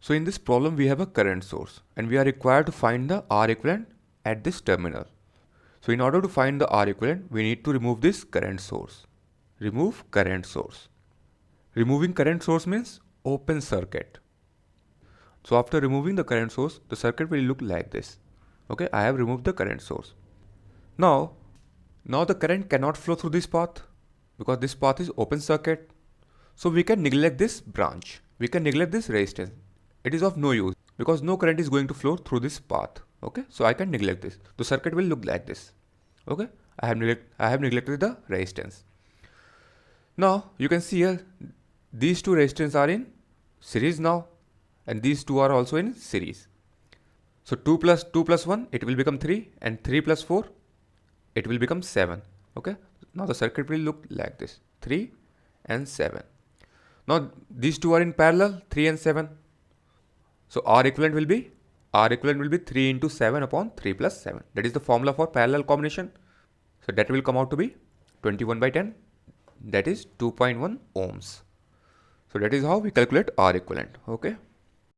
So in this problem we have a current source and we are required to find the R equivalent at this terminal. So in order to find the R equivalent, we need to remove this current source. Remove current source. Removing current source means open circuit. So after removing the current source, the circuit will look like this. Okay, I have removed the current source. Now the current cannot flow through this path because this path is open circuit. So we can neglect this branch. We can neglect this resistance. It is of no use because no current is going to flow through this path. Okay, so I can neglect this. The circuit will look like this. Okay, I have neglected the resistance. Now you can see here these two resistances are in series now, and these two are also in series. So 2 plus 1, it will become 3, and 3 plus 4, it will become 7. Okay, now the circuit will look like this, 3 and 7. Now these two are in parallel, 3 and 7. So R equivalent will be 3 into 7 upon 3 plus 7. That is the formula for parallel combination. So that will come out to be 21 by 10. That is 2.1 ohms. So that is how we calculate R equivalent. Okay.